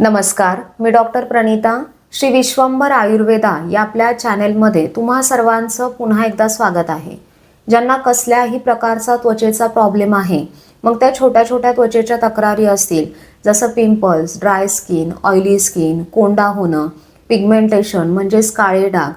नमस्कार, मी डॉक्टर प्रणिता. श्री विश्वंभर आयुर्वेदा या आपल्या चॅनेलमध्ये तुम्हा सर्वांचं पुन्हा एकदा स्वागत आहे. ज्यांना कसल्याही प्रकारचा त्वचेचा प्रॉब्लेम आहे, मग त्या छोट्या छोट्या त्वचेच्या तक्रारी असतील, जसं pimples, dry skin, oily skin, कोंडा होणं, पिगमेंटेशन म्हणजेच काळे डाग,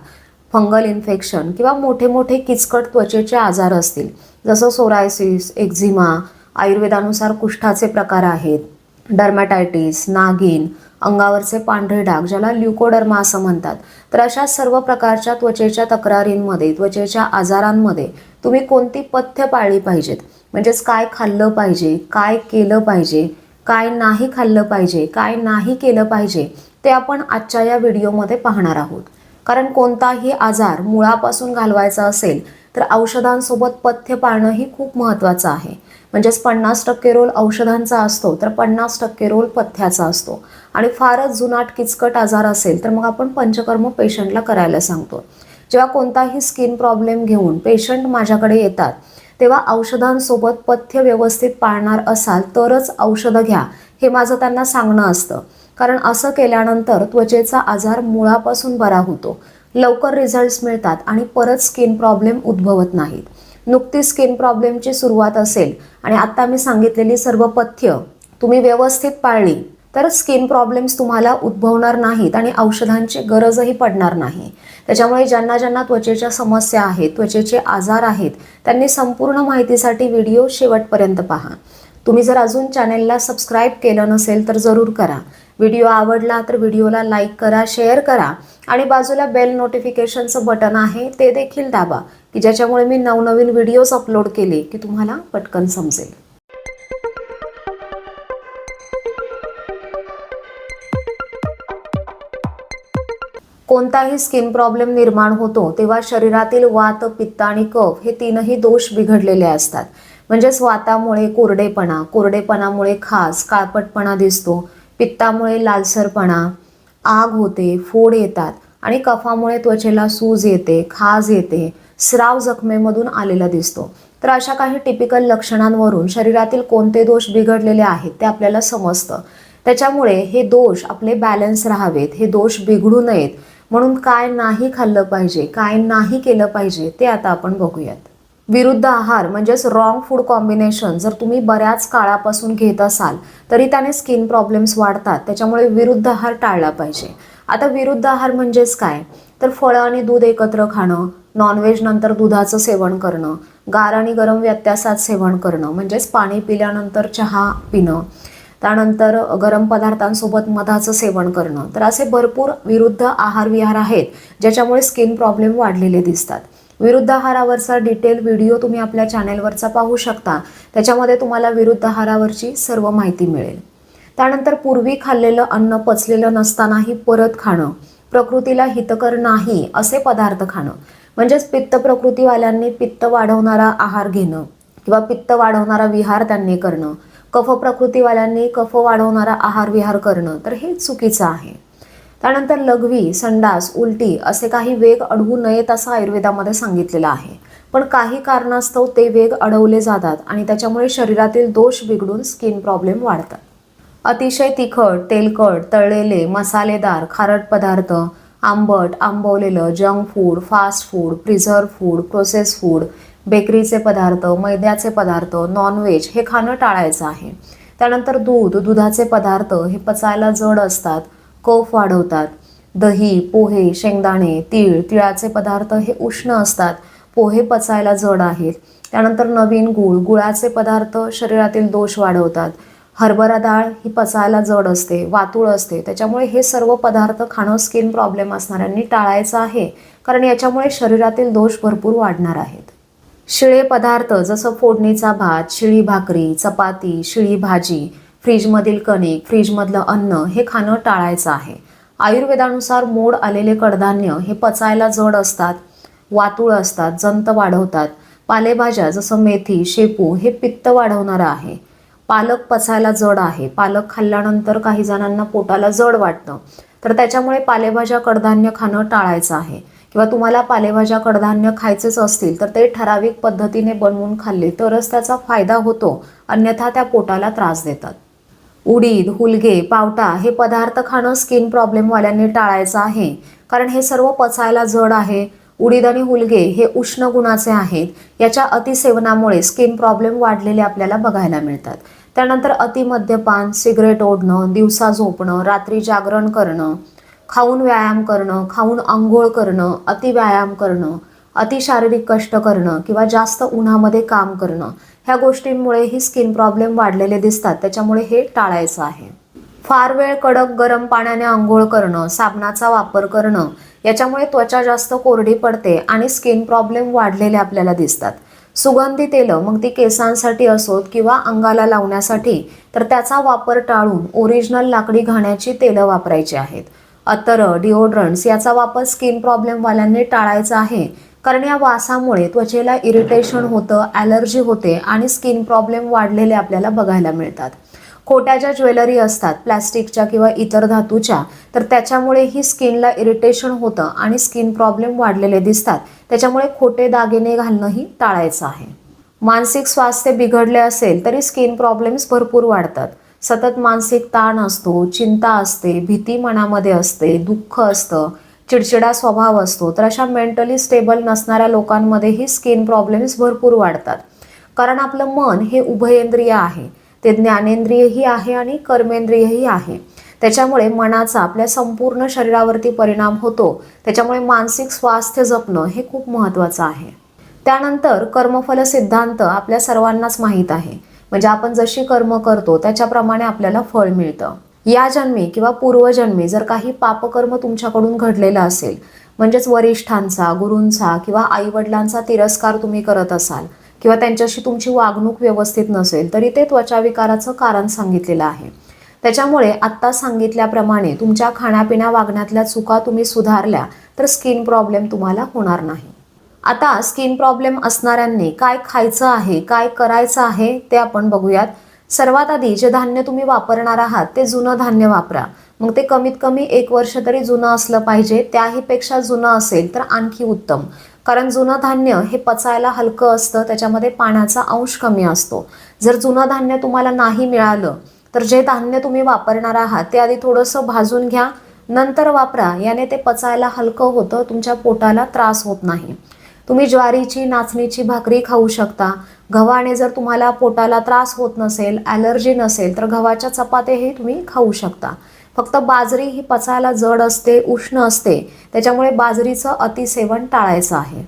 फंगल इन्फेक्शन किंवा मोठे मोठे किचकट त्वचेचे आजार असतील, जसं सोरायसिस, एक्झिमा, आयुर्वेदानुसार कुष्ठाचे प्रकार आहेत, डर्मॅटायटिस, नागिन, अंगावरचे पांढरे डाग ज्याला ल्युकोडर्मा असं म्हणतात. तर अशा सर्व प्रकारच्या त्वचेच्या तक्रारींमध्ये, त्वचेच्या आजारांमध्ये तुम्ही कोणती पथ्य पाळली पाहिजेत, म्हणजेच काय खाल्लं पाहिजे, काय केलं पाहिजे, काय नाही खाल्लं पाहिजे, काय नाही केलं पाहिजे, ते आपण आजच्या या व्हिडिओमध्ये पाहणार आहोत. कारण कोणताही आजार मुळापासून घालवायचा असेल तर औषधांसोबत पथ्य पाळणंही खूप महत्त्वाचं आहे. म्हणजेच 50% रोल औषधांचा असतो तर 50% रोल पथ्याचा असतो. आणि फारच जुनाट किचकट आजार असेल तर मग आपण पंचकर्म पेशंटला करायला सांगतो. जेव्हा कोणताही स्किन प्रॉब्लेम घेऊन पेशंट माझ्याकडे येतात तेव्हा औषधांसोबत पथ्य व्यवस्थित पाळणार असाल तरच औषधं घ्या, हे माझं त्यांना सांगणं असतं. कारण असं केल्यानंतर त्वचेचा आजार मुळापासून बरा होतो, लवकर रिझल्ट्स मिळतात आणि परत स्किन प्रॉब्लेम उद्भवत नाहीत. नुकती स्किन प्रॉब्लेमची सुरुवात असेल आणि आत्ता मी सांगितलेली सर्व पथ्य तुम्ही व्यवस्थित पाळली तर स्किन प्रॉब्लेम्स तुम्हाला उद्भवणार नाहीत आणि औषधांची गरजही पडणार नाही. त्याच्यामुळे ज्यांना ज्यांना त्वचेच्या समस्या आहेत, त्वचेचे आजार आहेत, त्यांनी संपूर्ण माहितीसाठी व्हिडिओ शेवटपर्यंत पहा. तुम्ही जर अजून चॅनेलला सबस्क्राईब केलं नसेल तर जरूर करा. व्हिडिओ आवडला तर व्हिडिओला लाईक करा, शेअर करा आणि बाजूला बेल नोटिफिकेशनचं बटन आहे ते देखील दाबा, की ज्याच्यामुळे मी नवनवीन व्हिडिओज अपलोड केले की तुम्हाला पटकन समजेल. कोणताही स्किन प्रॉब्लेम निर्माण होतो तेव्हा शरीरातील वात, पित्त आणि कफ हे तीनही दोष बिघडलेले असतात. म्हणजेच वातामुळे कोरडेपणामुळे खाज, काळपटपणा दिसतो, पित्तामुळे लालसरपणा, आग होते, फोड येतात आणि कफामुळे त्वचेला सूज येते, खाज येते, स्राव जखमेमधून आलेला दिसतो. तर अशा काही टिपिकल लक्षणांवरून शरीरातील कोणते दोष बिघडलेले आहेत ते आपल्याला समजतं. त्याच्यामुळे हे दोष आपले बॅलन्स राहावेत, हे दोष बिघडू नयेत म्हणून काय नाही खाल्लं पाहिजे, काय नाही केलं पाहिजे ते आता आपण बघूयात. विरुद्ध आहार म्हणजेच रॉंग फूड कॉम्बिनेशन जर तुम्ही बऱ्याच काळापासून घेत असाल तरी त्याने स्किन प्रॉब्लेम्स वाढतात. त्याच्यामुळे विरुद्ध आहार टाळला पाहिजे. आता विरुद्ध आहार म्हणजेच काय, तर फळं आणि दूध एकत्र खाणं, नॉनव्हेज नंतर दुधाचं सेवन करणं, गार आणि गरम व्यत्यासात सेवन करणं, म्हणजेच पाणी पिल्यानंतर चहा पिणं, त्यानंतर गरम पदार्थांसोबत मधाचं सेवन करणं. तर असे भरपूर विरुद्ध आहार विहार आहेत ज्याच्यामुळे स्किन प्रॉब्लेम वाढलेले दिसतात. विरुद्ध आहारावरचा डिटेल व्हिडिओ तुम्ही आपल्या चॅनेलवरचा पाहू शकता. त्याच्यामध्ये तुम्हाला विरुद्ध आहारावरची सर्व माहिती मिळेल. त्यानंतर पूर्वी खाल्लेलं अन्न पचलेलं नसतानाही परत खाणं, प्रकृतीला हितकर नाही असे पदार्थ खाणं, म्हणजेच पित्त प्रकृतीवाल्यांनी पित्त वाढवणारा आहार घेणं किंवा पित्त वाढवणारा विहार त्यांनी करणं, कफ प्रकृतीवाल्यांनी कफ वाढवणारा आहार विहार करणं, तर हे चुकीचं आहे. त्यानंतर लघवी, संडास, उलटी असे काही वेग अडवू नयेत असं आयुर्वेदामध्ये सांगितलेलं आहे. पण काही कारणास्तव ते वेग अडवले जातात आणि त्याच्यामुळे शरीरातील दोष बिघडून स्किन प्रॉब्लेम वाढतात. अतिशय तिखट, तेलकट, तळलेले, मसालेदार, खारट पदार्थ, आंबट, आंबवलेलं, junk food, fast food, preserve food, process food, बेकरीचे पदार्थ, मैद्याचे पदार्थ, नॉनव्हेज हे खाणं टाळायचं आहे. त्यानंतर दुधाचे पदार्थ हे पचायला जड असतात, कफ वाढवतात. दही, पोहे, शेंगदाणे, तिळाचे पदार्थ हे उष्ण असतात, पोहे पचायला जड आहेत. त्यानंतर नवीन गुळाचे पदार्थ शरीरातील दोष वाढवतात. हरभरा डाळ ही पचायला जड असते, वातूळ असते. त्याच्यामुळे हे सर्व पदार्थ खाणं स्किन प्रॉब्लेम असणाऱ्यांनी टाळायचं आहे, कारण याच्यामुळे शरीरातील दोष भरपूर वाढणार आहेत. शिळे पदार्थ जसं फोडणीचा भात, शिळी भाकरी, चपाती, शिळी भाजी, फ्रीजमधील कणिक, फ्रीजमधलं अन्न हे खाणं टाळायचं आहे. आयुर्वेदानुसार मोड आलेले कडधान्य हे पचायला जड असतात, वातूळ असतात, जंत वाढवतात. पालेभाज्या जसं मेथी, शेपू हे पित्त वाढवणारं आहे. पालक पचायला जड आहे, पालक खाल्ल्यानंतर काही जणांना पोटाला जड वाटतं, तर त्याच्यामुळे पालेभाज्या कडधान्य खाणं टाळायचं आहे. किंवा तुम्हाला पालेभाज्या कडधान्य खायचेच असतील तर ते ठराविक पद्धतीने बनवून खाल्ले तरच त्याचा फायदा होतो, अन्यथा त्या पोटाला त्रास देतात. उडीद, हुलगे, पावटा हे पदार्थ खाणं स्किन प्रॉब्लेमवाल्यांनी टाळायचं आहे, कारण हे सर्व पचायला जड आहे. उडीद आणि हुलगे हे उष्ण गुणाचे आहेत. याच्या अतिसेवनामुळे स्किन प्रॉब्लेम वाढलेले आपल्याला बघायला मिळतात. त्यानंतर अतिमद्यपान, सिगरेट ओढणं, दिवसा झोपणं, रात्री जागरण करणं, खाऊन व्यायाम करणं, खाऊन आंघोळ करणं, अति व्यायाम करणं, अति शारीरिक कष्ट करणं किंवा जास्त उन्हामध्ये काम करणं, ह्या गोष्टींमुळे ही स्किन प्रॉब्लेम वाढलेले दिसतात. त्याच्यामुळे हे टाळायचं आहे. फार वेळ कडक गरम पाण्याने आंघोळ करणं, साबणाचा वापर करणं, याच्यामुळे त्वचा जास्त कोरडी पडते आणि स्किन प्रॉब्लेम वाढलेले आपल्याला दिसतात. सुगंधी तेलं, मग ती केसांसाठी असोत किंवा अंगाला लावण्यासाठी, तर त्याचा वापर टाळून ओरिजिनल लाकडी घाण्याची तेलं वापरायची आहेत. अत्तर, डिओड्रंट्स याचा वापर स्किन प्रॉब्लेमवाल्यांनी टाळायचा आहे, कारण या वासामुळे त्वचेला इरिटेशन होतं, ॲलर्जी होते आणि स्किन प्रॉब्लेम वाढलेले आपल्याला बघायला मिळतात. खोट्या ज्या ज्वेलरी असतात प्लॅस्टिकच्या किंवा इतर धातूच्या, तर त्याच्यामुळे ही स्किनला इरिटेशन होतं आणि स्किन प्रॉब्लेम वाढलेले दिसतात. त्याच्यामुळे खोटे दागिने घालणंही टाळायचं आहे. मानसिक स्वास्थ्य बिघडले असेल तरी स्किन प्रॉब्लेम्स भरपूर वाढतात. सतत मानसिक ताण असतो, चिंता असते, भीती मनामध्ये असते, दुःख असतं, चिडचिडा स्वभाव असतो, तर अशा मेंटली स्टेबल नसणाऱ्या लोकांमध्येही स्किन प्रॉब्लेम्स भरपूर वाढतात. कारण आपलं मन हे उभयेंद्रिय आहे, ते ज्ञानेंद्रियही आहे आणि कर्मेंद्रियही आहे. त्याच्यामुळे मनाचा आपल्या संपूर्ण शरीरावरती परिणाम होतो. त्याच्यामुळे मानसिक स्वास्थ्य जपणं हे खूप महत्त्वाचं आहे. त्यानंतर कर्मफल सिद्धांत आपल्या सर्वांनाच माहीत आहे. म्हणजे आपण जशी कर्म करतो त्याच्याप्रमाणे आपल्याला फळ मिळतं. या जन्मी किंवा पूर्वजन्मी जर काही पापकर्म तुमच्याकडून घडलेलं असेल, म्हणजेच वरिष्ठांचा, गुरूंचा किंवा आईवडिलांचा तिरस्कार तुम्ही करत असाल किंवा त्यांच्याशी तुमची वागणूक व्यवस्थित नसेल, तरी ते त्वचाविकाराचं कारण सांगितलेलं आहे. त्याच्यामुळे आत्ता सांगितल्याप्रमाणे तुमच्या खाण्यापिण्या वागण्यातल्या चुका तुम्ही सुधारल्या तर स्किन प्रॉब्लेम तुम्हाला होणार नाही. आता स्किन प्रॉब्लेम असणाऱ्यांनी काय खायचं आहे, काय करायचं आहे ते आपण बघूयात. सर्वात आधी जे धान्य तुम्ही वापरणार आहात ते जुनं धान्य वापरा. मग ते कमीत कमी 1 वर्ष तरी जुनं असलं पाहिजे. त्याहीपेक्षा जुनं असेल तर आणखी उत्तम, कारण जुनं धान्य हे पचायला हलकं असतं, त्याच्यामध्ये पाण्याचा अंश कमी असतो. जर जुनं धान्य तुम्हाला नाही मिळालं तर जे धान्य तुम्ही वापरणार आहात ते आधी थोडंसं भाजून घ्या, नंतर वापरा. याने ते पचायला हलकं होतं, तुमच्या पोटाला त्रास होत नाही. तुम्ही ज्वारीची, नाचणीची भाकरी खाऊ शकता. गव्हाने जर तुम्हाला पोटाला त्रास होत नसेल, ॲलर्जी नसेल, तर गव्हाच्या चपात्याही तुम्ही खाऊ शकता. फक्त बाजरी ही पचायला जड असते, उष्ण असते, त्याच्यामुळे बाजरीचं अतिसेवन टाळायचं आहे.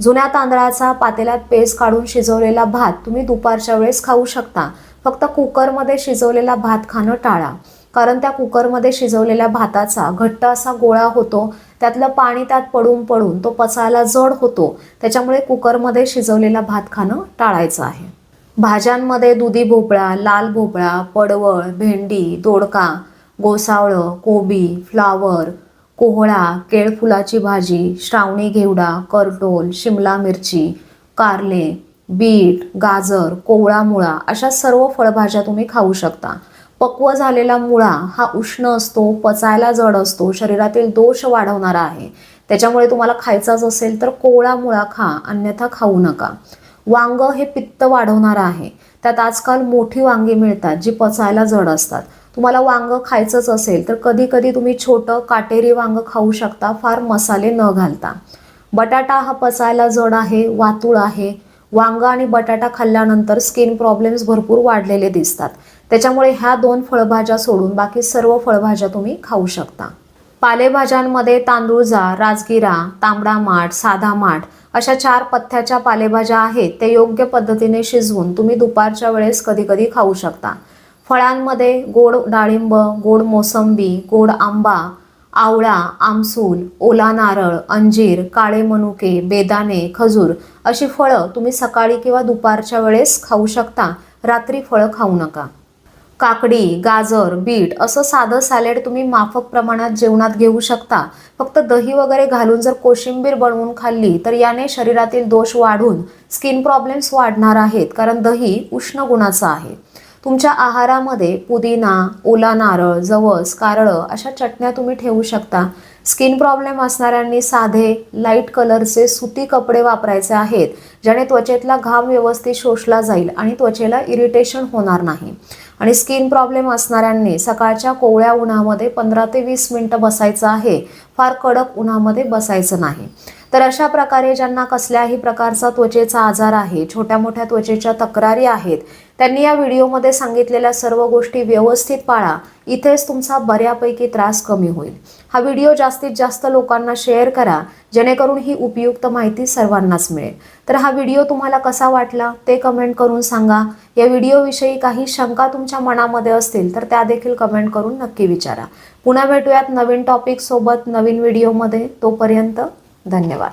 जुन्या तांदळाचा पातेल्यात पेज काढून शिजवलेला भात तुम्ही दुपारच्या वेळेस खाऊ शकता. फक्त कुकरमध्ये शिजवलेला भात खाणं टाळा, कारण त्या कुकरमध्ये शिजवलेल्या भाताचा घट्ट असा गोळा होतो, त्यातलं पाणी त्यात पडून पडून तो पचायला जड होतो. त्याच्यामुळे कुकरमध्ये शिजवलेला भात खाणं टाळायचं आहे. भाज्यांमध्ये दुधी भोपळा, लाल भोपळा, पडवळ, भेंडी, दोडका, गोसावळं, कोबी, फ्लावर, कोहळा, केळफुलाची भाजी, श्रावणी घेवडा, करटोल, शिमला मिरची, कारले, बीट, गाजर, कोवळा मुळा अशा सर्व फळभाज्या तुम्ही खाऊ शकता. पक्व झालेला मुळा हा उष्ण असतो, पचायला जड असतो, शरीरातील दोष वाढवणारा आहे. त्याच्यामुळे तुम्हाला खायचाच असेल तर कोवळा मुळा खा, अन्यथा खाऊ नका. वांग हे पित्त वाढवणारं आहे. त्यात आजकाल मोठी वांगी मिळतात जी पचायला जड असतात. तुम्हाला वांग खायचंच असेल तर कधी कधी तुम्ही छोटं काटेरी वांग खाऊ शकता, फार मसाले न घालता. बटाटा हा पचायला जड आहे, वातूळ आहे. वांग आणि बटाटा खाल्ल्यानंतर स्किन प्रॉब्लेम्स भरपूर वाढलेले दिसतात. त्याच्यामुळे ह्या 2 फळभाज्या सोडून बाकी सर्व फळभाज्या तुम्ही खाऊ शकता. पालेभाज्यांमध्ये तांदूळजा, राजगिरा, तांबडा माठ, साधा माठ अशा 4 पथ्याच्या पालेभाज्या आहेत. ते योग्य पद्धतीने शिजवून तुम्ही दुपारच्या वेळेस कधी कधी खाऊ शकता. फळांमध्ये गोड डाळिंब, गोड मोसंबी, गोड आंबा, आवळा, आमसूल, ओला नारळ, अंजीर, काळे मनुके, बेदाणे, खजूर अशी फळं तुम्ही सकाळी किंवा दुपारच्या वेळेस खाऊ शकता. रात्री फळं खाऊ नका. काकडी, गाजर, बीट असं साधं सॅलेड तुम्ही माफक प्रमाणात जेवणात घेऊ शकता. फक्त दही वगैरे घालून जर कोशिंबीर बनवून खाल्ली तर याने शरीरातील दोष वाढून स्किन प्रॉब्लेम्स वाढणार आहेत, कारण दही उष्ण गुणाचं आहे. तुमच्या आहारामध्ये पुदिना, ओला नारळ, जवस, कारळं अशा चटण्या तुम्ही ठेवू शकता. स्किन प्रॉब्लेम असणाऱ्यांनी साधे लाईट कलरचे सुती कपडे वापरायचे आहेत, ज्याने त्वचेतला घाम व्यवस्थित शोषला जाईल आणि त्वचेला इरिटेशन होणार नाही. आणि स्किन प्रॉब्लेम असणाऱ्यांनी सकाळच्या कोवळ्या उन्हामध्ये 15 ते 20 मिनिटं बसायचं आहे, फार कडक उन्हामध्ये बसायचं नाही. तर अशा प्रकारे ज्यांना कसल्याही प्रकारचा त्वचेचा आजार आहे, छोट्या मोठ्या त्वचेच्या तक्रारी आहेत, त्यांनी या व्हिडिओमध्ये सांगितलेल्या सर्व गोष्टी व्यवस्थित पाळा. इथेच तुमचा बऱ्यापैकी त्रास कमी होईल. हा व्हिडिओ जास्तीत जास्त लोकांना शेअर करा, जेणेकरून ही उपयुक्त माहिती सर्वांनाच मिळेल. तर हा व्हिडिओ तुम्हाला कसा वाटला ते कमेंट करून सांगा. या व्हिडिओविषयी काही शंका तुमच्या मनामध्ये असतील तर त्या देखील कमेंट करून नक्की विचारा. पुन्हा भेटूयात नवीन टॉपिक सोबत नवीन व्हिडिओमध्ये. तोपर्यंत धन्यवाद.